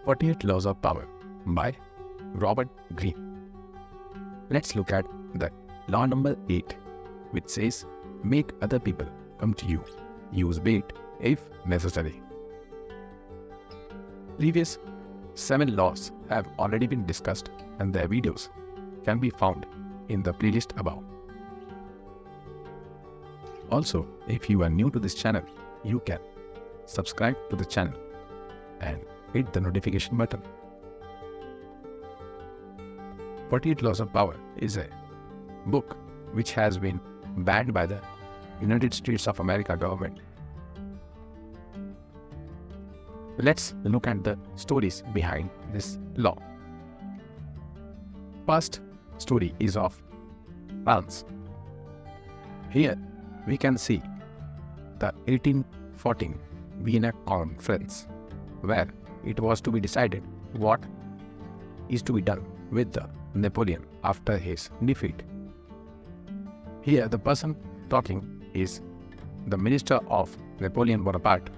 48 Laws of Power by Robert Greene. Let's look at the law number 8, which says, make other people come to you. Use bait if necessary. Previous 7 laws have already been discussed and their videos can be found in the playlist above. Also, if you are new to this channel, you can subscribe to the channel and hit the notification button. 48 Laws of Power is a book which has been banned by the United States of America government. Let's look at the stories behind this law. First story is of France. Here we can see the 1814 Vienna Conference, where it was to be decided what is to be done with the Napoleon after his defeat. Here the person talking is the minister of Napoleon Bonaparte,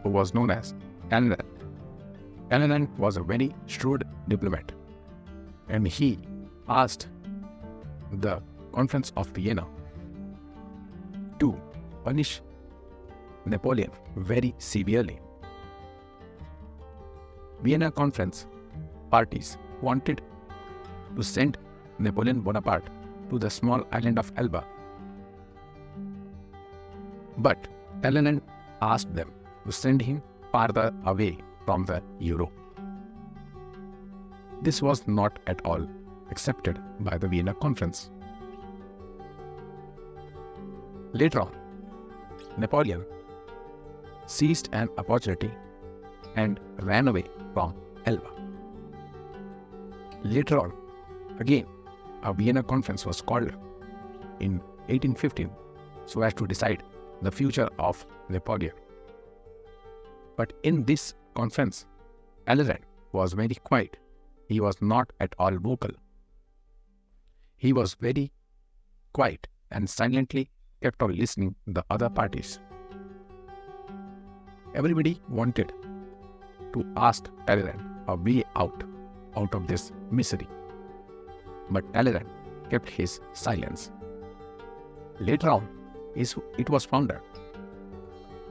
who was known as Talleyrand. Talleyrand was a very shrewd diplomat, and he asked the Conference of Vienna to punish Napoleon very severely. Vienna Conference parties wanted to send Napoleon Bonaparte to the small island of Elba, but Talleyrand asked them to send him farther away from the Europe. This was not at all accepted by the Vienna Conference. Later on, Napoleon seized an opportunity and ran away from Elba. Later on, again, a Vienna Conference was called in 1815 so as to decide the future of Napoleon. But in this conference, Talleyrand was very quiet. He was not at all vocal. He was very quiet and silently kept on listening to the other parties. Everybody wanted to ask Talleyrand a way out of this misery, but Talleyrand kept his silence. Later on, it was found that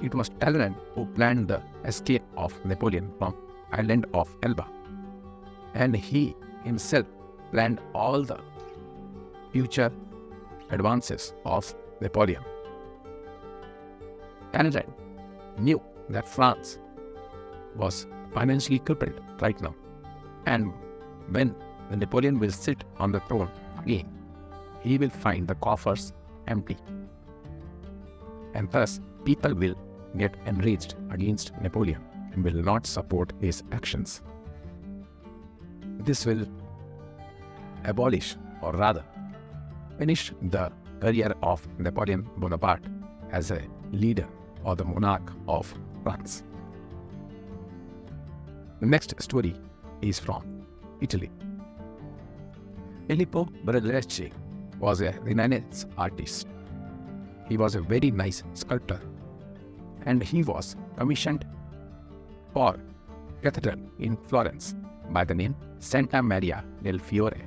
it was Talleyrand who planned the escape of Napoleon from island of Elba, and he himself planned all the future advances of Napoleon. Talleyrand knew that France was financially crippled right now, and when Napoleon will sit on the throne again, he will find the coffers empty, and thus people will get enraged against Napoleon and will not support his actions. This will abolish, or rather finish, the career of Napoleon Bonaparte as a leader or the monarch of France. The next story is from Italy. Filippo Brunelleschi was a Renaissance artist. He was a very nice sculptor, and he was commissioned for a cathedral in Florence by the name Santa Maria del Fiore.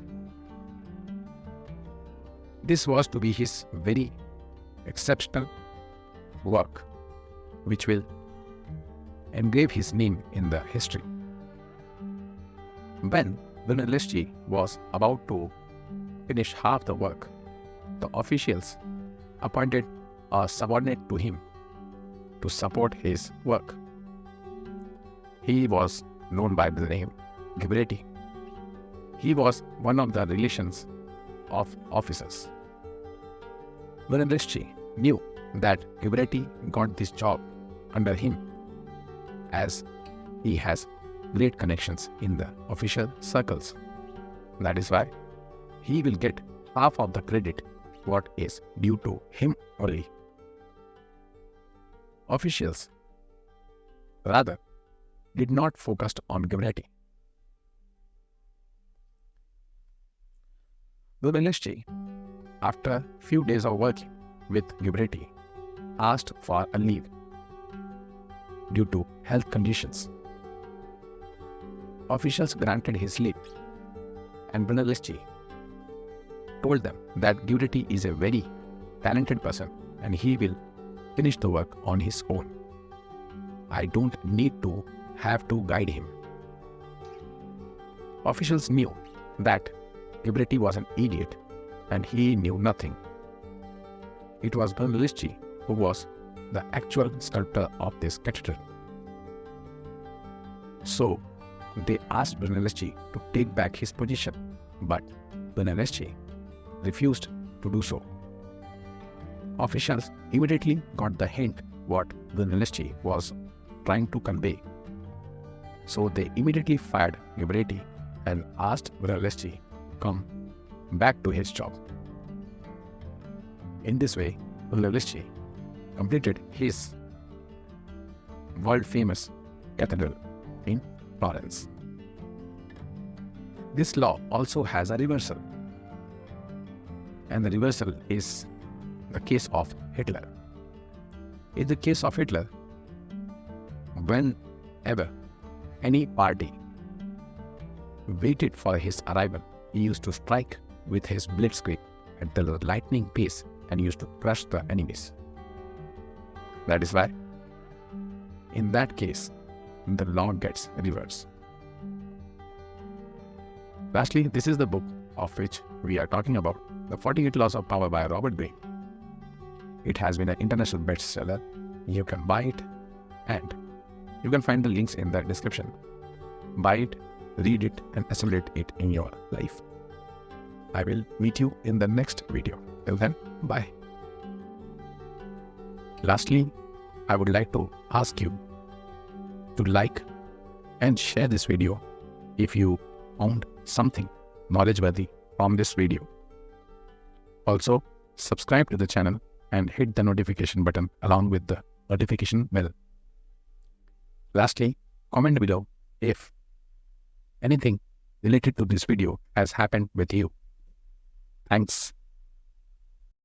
This was to be his very exceptional work, which will engrave his name in the history. When Brunelleschi was about to finish half the work, the officials appointed a subordinate to him to support his work. He was known by the name Ghibretti. He was one of the relations of officers. Brunelleschi knew that Ghibretti got this job under him, as he has great connections in the official circles. That is why he will get half of the credit what is due to him only. Officials, rather, did not focus on Ghibretti. Brunelleschi, after few days of working with Ghibretti, asked for a leave due to health conditions. Officials granted his leave, and Brunelleschi told them that Guidetti is a very talented person and he will finish the work on his own. I don't need to have to guide him. Officials knew that Guidetti was an idiot and he knew nothing. It was Brunelleschi who was the actual sculptor of this cathedral. So they asked Brunelleschi to take back his position, but Brunelleschi refused to do so. Officials immediately got the hint what Brunelleschi was trying to convey. So they immediately fired Guidetti and asked Brunelleschi to come back to his job. In this way, Brunelleschi completed his world-famous cathedral in Florence. This law also has a reversal, and the reversal is the case of Hitler. In the case of Hitler, whenever any party waited for his arrival, he used to strike with his blitzkrieg at the lightning pace and used to crush the enemies. That is why, in that case, the law gets reversed. Lastly, this is the book of which we are talking about, The 48 Laws of Power by Robert Greene. It has been an international bestseller. You can buy it and you can find the links in the description. Buy it, read it, and assimilate it in your life. I will meet you in the next video. Till then, bye. Lastly, I would like to ask you to like and share this video if you found something knowledge-worthy from this video. Also, subscribe to the channel and hit the notification button along with the notification bell. Lastly, comment below if anything related to this video has happened with you. Thanks.